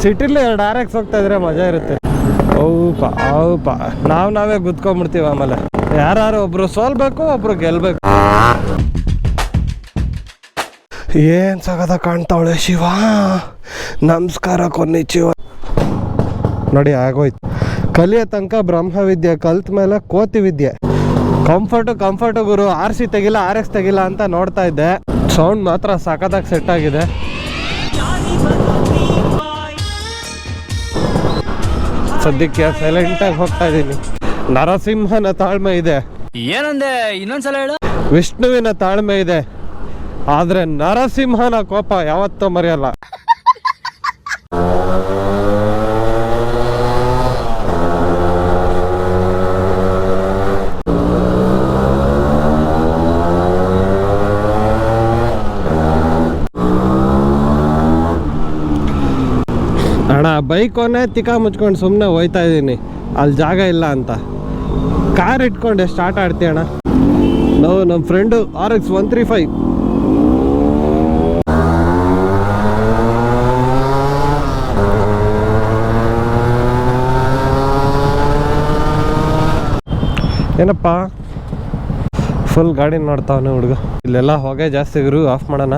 ಸಿಟಿಲಿ 2 RX ಹೋಗ್ತಾ ಇದ್ರೆ ಮಜಾ ಇರುತ್ತೆ. ಹೌಪ ನಾವೇ ಗುದ್ಕೊಂಡ್ಬಿಡ್ತೀವಿ. ಆಮೇಲೆ ಯಾರು ಒಬ್ರು ಸೋಲ್ಬೇಕು, ಒಬ್ರು ಗೆಲ್ಬೇಕು. ಏನ್ ಸಗದ ಕಾಣ್ತಾವಳೆ ಶಿವ. ನಮಸ್ಕಾರ ಕೊನ್ನಿಚಿವ. ನೋಡಿ ಆಗೋಯ್ತು. ಕಲಿಯೋ ತನಕ ಬ್ರಹ್ಮವಿದ್ಯೆ, ಕಲ್ತ ಮೇಲೆ ಕೋತಿ ವಿದ್ಯೆ. ಕಂಫರ್ಟು ಗುರು. RC ತೆಗಿಲ್ಲ, RX ತೆಗಿಲ್ಲ ಅಂತ ನೋಡ್ತಾ ಇದ್ದೆ. ಸೌಂಡ್ ಮಾತ್ರ ಸಖತ್ತಾಗಿ ಸೆಟ್ ಆಗಿದೆ. ಸದ್ಯಕ್ಕೆ ಸೈಲೆಂಟಾಗಿ ಹೋಗ್ತಾ ಇದ್ದೀನಿ. ನರಸಿಂಹನ ತಾಳ್ಮೆ ಇದೆ. ಏನಂದೆ? ಇನ್ನೊಂದ್ಸಲ ಹೇಳು. ವಿಷ್ಣುವಿನ ತಾಳ್ಮೆ ಇದೆ, ಆದ್ರೆ ನರಸಿಂಹನ ಕೋಪ ಯಾವತ್ತೂ ಮರೆಯಲ್ಲ. ಅಣ್ಣ ಬೈಕೋನೇ ತಿಕ್ಕ ಮುಚ್ಕೊಂಡು ಸುಮ್ಮನೆ ಹೋಯ್ತಾ ಇದ್ದೀನಿ, ಅಲ್ಲಿ ಜಾಗ ಇಲ್ಲ ಅಂತ. ಕಾರ್ ಇಟ್ಕೊಂಡೆ ಸ್ಟಾರ್ಟ್ ಆಡ್ತೀಯ ಅಣ್ಣ. ನಾವು ನಮ್ಮ ಫ್ರೆಂಡು RX 135. ಏನಪ್ಪ ಫುಲ್ ಗಾಡಿ ನೋಡ್ತಾವನೆ ಹುಡುಗ. ಇಲ್ಲೆಲ್ಲ ಹೊಗೆ ಜಾಸ್ತಿ ಗುರು, ಆಫ್ ಮಾಡೋಣ.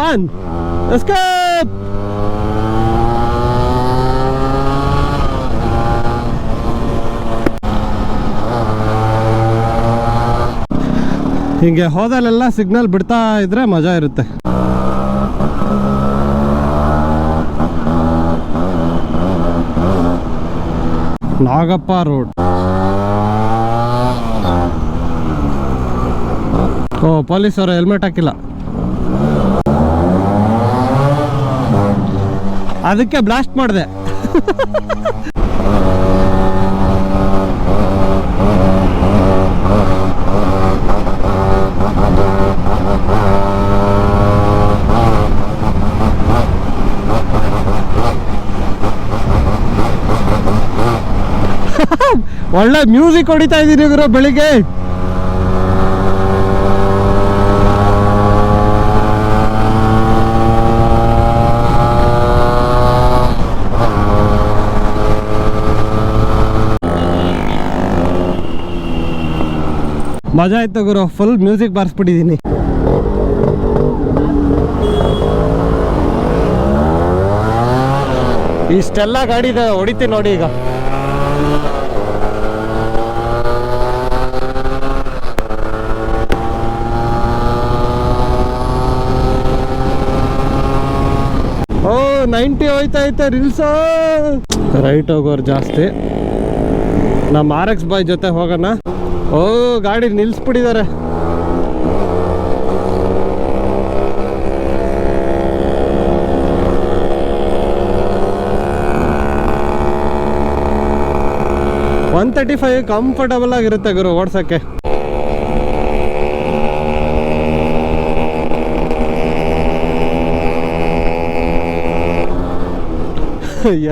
One, let's go! ಹಿಂಗೆ ಹೋದಲ್ಲೆಲ್ಲ ಸಿಗ್ನಲ್ ಬಿಡ್ತಾ ಇದ್ರೆ ಮಜಾ ಇರುತ್ತೆ. ನಾಗಪ್ಪ ರೋಡ್. ಪೊಲೀಸರು ಹೆಲ್ಮೆಟ್ ಹಾಕಿಲ್ಲ, ಅದಕ್ಕೆ ಬ್ಲಾಸ್ಟ್ ಮಾಡಿದೆ. ಒಳ್ಳೆ ಮ್ಯೂಸಿಕ್ ಹೊಡಿತಾ ಇದ್ದೀನಿ ಗುರು ಬೆಳಿಗ್ಗೆ. ಮಜಾ ಆಯ್ತು ಗುರು, ಫುಲ್ ಮ್ಯೂಸಿಕ್ ಬಾರಿಸ್ಬಿಟ್ಟಿದ್ದೀನಿ. ಇಷ್ಟೆಲ್ಲ ಗಾಡಿ ಹೊಡಿತೀನಿ ನೋಡಿ ಈಗ. ಓ 90 ಹೋಯ್ತಾ ಐತೆ ರೀಲ್ಸ್. ರೈಟ್ ಹೋಗೋರು ಜಾಸ್ತಿ. ನಮ್ಮ RX ಬಾಯ್ ಜೊತೆ ಹೋಗೋಣ. ಓ ಗಾಡಿ ನಿಲ್ಲಿಸ್ಬಿಟ್ಟಿದ್ದಾರೆ. $135 ಕಂಫರ್ಟಬಲ್ ಆಗಿರುತ್ತೆ ಗುರು ಓಡ್ಸಕ್ಕೆ.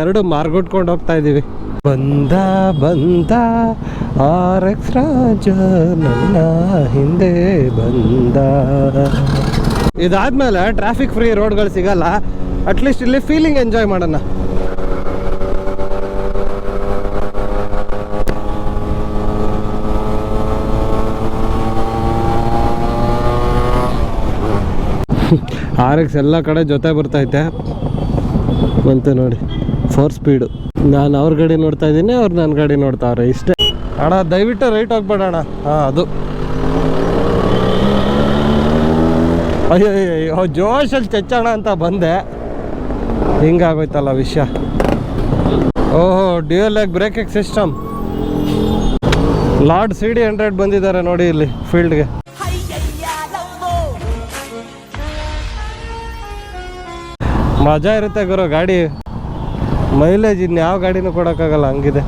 ಎರಡು ಮಾರ್ಗೊಟ್ಕೊಂಡು ಹೋಗ್ತಾ ಇದ್ದೀವಿ. ಬಂದ RX ರಾಜ ನನ್ನ ಹಿಂದೆ ಬಂದ. ಇದಾದ್ಮೇಲೆ ಟ್ರಾಫಿಕ್ ಫ್ರೀ ರೋಡ್ಗಳು ಸಿಗಲ್ಲ. ಅಟ್ಲೀಸ್ಟ್ ಇಲ್ಲಿ ಫೀಲಿಂಗ್ ಎಂಜಾಯ್ ಮಾಡೋಣ. RX ಎಲ್ಲ ಕಡೆ ಜೊತೆ ಬರ್ತೈತೆ. ಬಂತು ನೋಡಿ 4 ಸ್ಪೀಡು. ನಾನು ಅವ್ರ ಗಾಡಿ ನೋಡ್ತಾ ಇದ್ದೀನಿ, ಅವ್ರು ನನ್ನ ಗಾಡಿ ನೋಡ್ತಾವ್ರೆ. ಇಷ್ಟೇ ಅಣ್ಣ, ದಯವಿಟ್ಟು ರೈಟ್ ಹೋಗ್ಬೇಡಣ. ಅದು ಅಯ್ಯೋ ಜೋಶಲ್ಲಿ ಚಚ್ಚೋಣ ಅಂತ ಬಂದೆ, ಹಿಂಗಾಗೋಯ್ತಲ್ಲ ವಿಷಯ. ಓಹೋ dual leg braking system. Lord CD100 ಬಂದಿದ್ದಾರೆ ನೋಡಿ ಇಲ್ಲಿ ಫೀಲ್ಡ್ಗೆ. ಮಜಾ ಇರುತ್ತೆ ಗುರು ಗಾಡಿ. ಮೈಲೇಜ್ ಇನ್ಯಾವ ಗಾಡಿನೂ ಕೊಡೋಕ್ಕಾಗಲ್ಲ, ಹಂಗಿದೆ.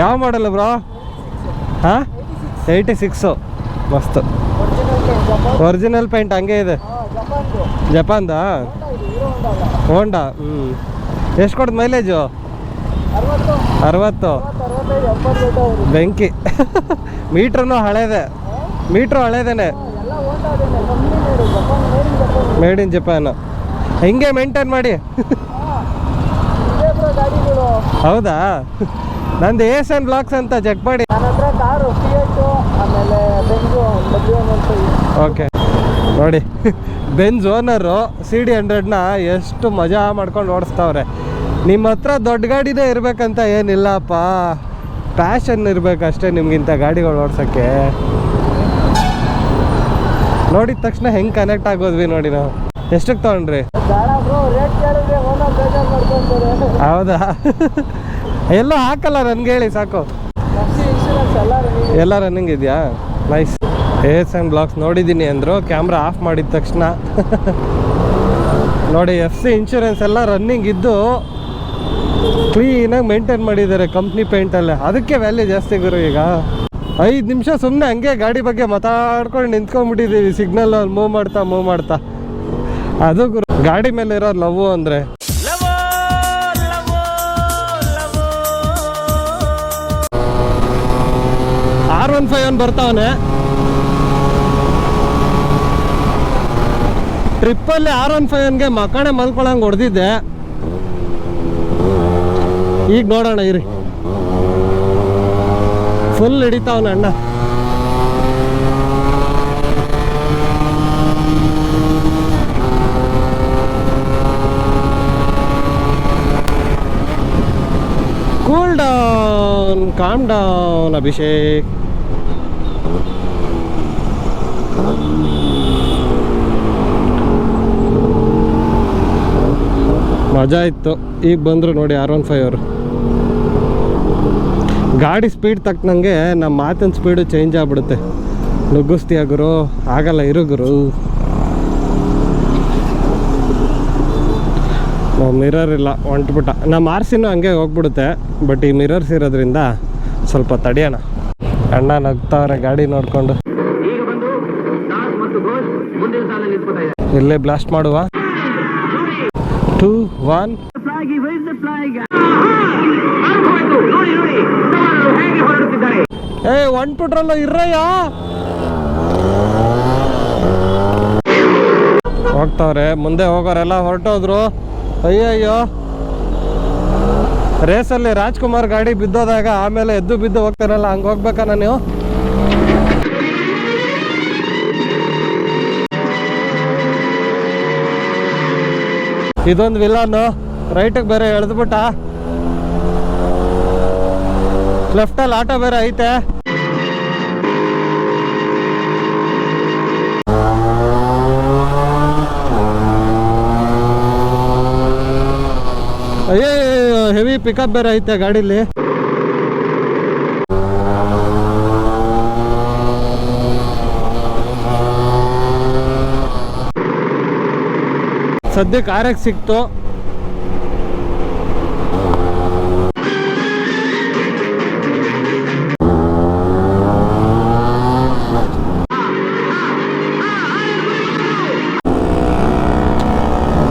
ಯಾವ ಮಾಡಲ್ಲ ಬ್ರೋ? ಹಾಂ, 86. ಮಸ್ತು. ಒರಿಜಿನಲ್ ಪೇಂಟ್ ಹಂಗೆ ಇದೆ. ಜಪಾನ್ದಾ? ಹೋಂಡಾ. ಎಷ್ಟು ಕೊಡ್ದು ಮೈಲೇಜು? 60. ಬೆಂಕಿ. ಮೀಟ್ರೂ ಹಳೇದೆ. ಮೀಟ್ರು ಹಳೇದೇನೆ. Made in Japan. ಹಿಂಗೆ ಮೇಂಟೈನ್ ಮಾಡಿ. ಹೌದಾ? ನಂದು ಏಸನ್ ಬ್ಲಾಕ್ಸ್ ಅಂತ ಚೆಕ್ ಮಾಡಿ. ಓಕೆ ನೋಡಿ, ಬೆಂಜ್ ಓನರು CD100ನ ಎಷ್ಟು ಮಜಾ ಮಾಡ್ಕೊಂಡು ಓಡಿಸ್ತಾವ್ರೆ. ನಿಮ್ಮ ಹತ್ರ ದೊಡ್ಡ ಗಾಡಿನೇ ಇರಬೇಕಂತ ಏನಿಲ್ಲಪ್ಪ, ಪ್ಯಾಷನ್ ಇರಬೇಕಷ್ಟೇ ನಿಮ್ಗಿಂತ ಗಾಡಿಗಳು ಓಡ್ಸೋಕ್ಕೆ. ನೋಡಿದ ತಕ್ಷಣ ಹೆಂಗೆ ಕನೆಕ್ಟ್ ಆಗೋದ್ವಿ ನೋಡಿ ನಾವು. ಎಷ್ಟಕ್ಕೆ ತೊಗೊಂಡ್ರಿ? ಹೌದಾ? ಎಲ್ಲೋ ಹಾಕಲ್ಲ, ನನ್ಗೆ ಹೇಳಿ ಸಾಕು. ಎಲ್ಲ ರನ್ನಿಂಗ್ ಇದೆಯಾ? ನೈಸ್. ಏಸನ್ ಬ್ಲಾಕ್ಸ್ ನೋಡಿದ್ದೀನಿ ಅಂದರು, ಕ್ಯಾಮ್ರಾ ಆಫ್ ಮಾಡಿದ ತಕ್ಷಣ. ನೋಡಿ, FC ಇನ್ಶೂರೆನ್ಸ್ ಎಲ್ಲ ರನ್ನಿಂಗ್ ಇದ್ದು ಕ್ಲೀನಾಗಿ ಮೇಂಟೈನ್ ಮಾಡಿದ್ದಾರೆ ಕಂಪ್ನಿ ಪೇಂಟಲ್ಲೇ. ಅದಕ್ಕೆ ವ್ಯಾಲ್ಯೂ ಜಾಸ್ತಿ ಗುರು. ಈಗ 5 ನಿಮಿಷ ಸುಮ್ಮನೆ ಹಂಗೆ ಗಾಡಿ ಬಗ್ಗೆ ಮಾತಾಡ್ಕೊಂಡು ನಿಂತ್ಕೊಂಡ್ಬಿಟ್ಟಿದ್ದೀವಿ, ಸಿಗ್ನಲ್ ಮೂವ್ ಮಾಡ್ತಾ. ಅದು ಗುರು ಗಾಡಿ ಮೇಲೆ ಇರೋ ಲವ್ ಅಂದರೆ. R15 ಬರ್ತಾವನೆ. ಟ್ರಿಪ್ಪಲ್ಲಿ R15ಗೆ ಮಕ್ಕಣೆ ಮಲ್ಕೊಳಂಗೆ ಹೊಡೆದಿದ್ದೆ. ಈಗ ನೋಡೋಣ ಇರಿ. ಫುಲ್ ಹಿಡಿತಾವನ ಅಣ್ಣ. Cool down, calm down Abhishek. ಮಜಾ ಇತ್ತು. ಈಗ ಬಂದರು ನೋಡಿ R15 ಅವರು. ಗಾಡಿ ಸ್ಪೀಡ್ ತಕ್ಕನಂಗೆ ನಮ್ಮ ಮಾತಿನ ಸ್ಪೀಡು ಚೇಂಜ್ ಆಗ್ಬಿಡುತ್ತೆ. ನುಗ್ಗಿಸ್ತೀಯ ಗುರು? ಆಗಲ್ಲ, ಇರು ಗುರು. ಮಿರರ್ ಇಲ್ಲ, ಹೊಂಟ್ಬಿಟ್ಟ. ನಮ್ಮ RCನೂ ಹಂಗೆ ಹೋಗ್ಬಿಡುತ್ತೆ. ಬಟ್ ಈ ಮಿರರ್ಸ್ ಇರೋದ್ರಿಂದ ಸ್ವಲ್ಪ ತಡೆಯೋಣ. ಅಣ್ಣ ನಗ್ತಾವ್ರೆ ಗಾಡಿ ನೋಡ್ಕೊಂಡು. ಇಲ್ಲೇ ಬ್ಲಾಸ್ಟ್ ಮಾಡುವ. 2, 1. ಏ, ಹೊಂಟ್ಬಿಟ್ರಲ್ಲ, ಇರ್ರಯ್ಯ. ಹೋಗ್ತಾವ್ರೆ, ಮುಂದೆ ಹೋಗೋರೆಲ್ಲ ಹೊರಟೋದ್ರು. ಅಯ್ಯಯ್ಯೋ, ರೇಸಲ್ಲಿ ರಾಜ್ಕುಮಾರ್ ಗಾಡಿ ಬಿದ್ದೋದಾಗ ಆಮೇಲೆ ಎದ್ದು ಬಿದ್ದು ಹೋಗ್ತಾರಲ್ಲ, ಹಂಗೆ ಹೋಗ್ಬೇಕಾ ನೀವು? ಇದೊಂದು ವಿಲನ್ನು ರೈಟಿಗೆ ಬೇರೆ ಎಳೆದ್ಬಿಟ್ಟ. ಲೆಫ್ಟಲ್ಲಿ ಆಟೋ ಬೇರೆ ಐತೆ. ಅಯ್ಯೋ, ಹೆವಿ ಪಿಕಪ್ ಬೇರೆ ಐತೆ ಗಾಡೀಲಿ. ಸದ್ಯಕ್ಕೆ RX ಸಿಕ್ತು.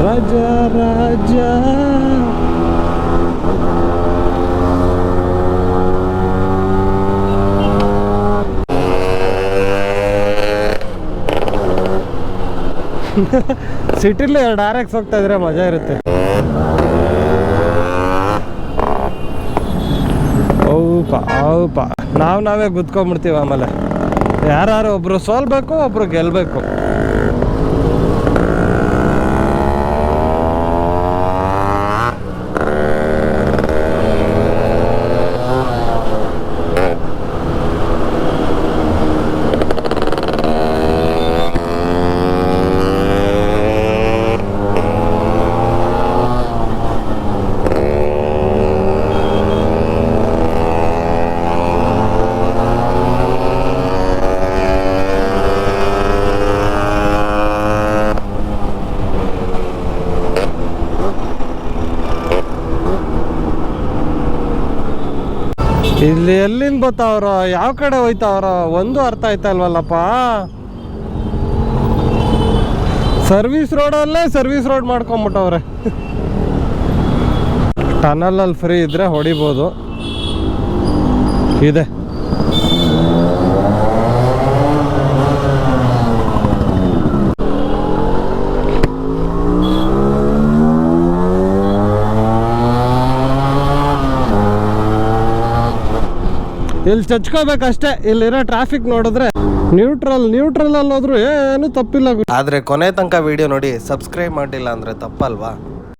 ರಾಜ ರಾಜ ಸಿಟಿಲಿ 2 RX ಹೋಗ್ತಾ ಇದ್ರೆ ಮಜಾ ಇರುತ್ತೆ. ಹೌಪ ನಾವೇ ಗುದ್ಕೊಂಡ್ಬಿಡ್ತೀವಿ. ಆಮೇಲೆ ಯಾರು ಒಬ್ರು ಸೋಲ್ಬೇಕು, ಒಬ್ರು ಗೆಲ್ಬೇಕು. ಇಲ್ಲಿ ಎಲ್ಲಿಂದ ಬರ್ತಾವ್ರ, ಯಾವ ಕಡೆ ಹೋಯ್ತಾವ್ರ, ಒಂದು ಅರ್ಥ ಆಯ್ತಾ ಇಲ್ವಲ್ಲಪ್ಪ. ಸರ್ವಿಸ್ ರೋಡಲ್ಲೇ ಸರ್ವಿಸ್ ರೋಡ್ ಮಾಡ್ಕೊಂಬಿಟ್ಟವ್ರೆ. ಟನಲಲ್ಲಿ ಫ್ರೀ ಇದ್ರೆ ಹೊಡಿಬೋದು. ಇದೆ ಇಲ್ಲಿ ಚಚ್ಕೋಬೇಕಷ್ಟೇ. ಇಲ್ಲಿರೋ ಟ್ರಾಫಿಕ್ ನೋಡಿದ್ರೆ ನ್ಯೂಟ್ರಲ್ ಅಲ್ಲಿ ಹೋದ್ರು ಏನು ತಪ್ಪಿಲ್ಲ. ಆದ್ರೆ ಕೊನೆ ತನಕ ವಿಡಿಯೋ ನೋಡಿ ಸಬ್ಸ್ಕ್ರೈಬ್ ಮಾಡಿಲ್ಲ ಅಂದ್ರೆ ತಪ್ಪಲ್ವಾ.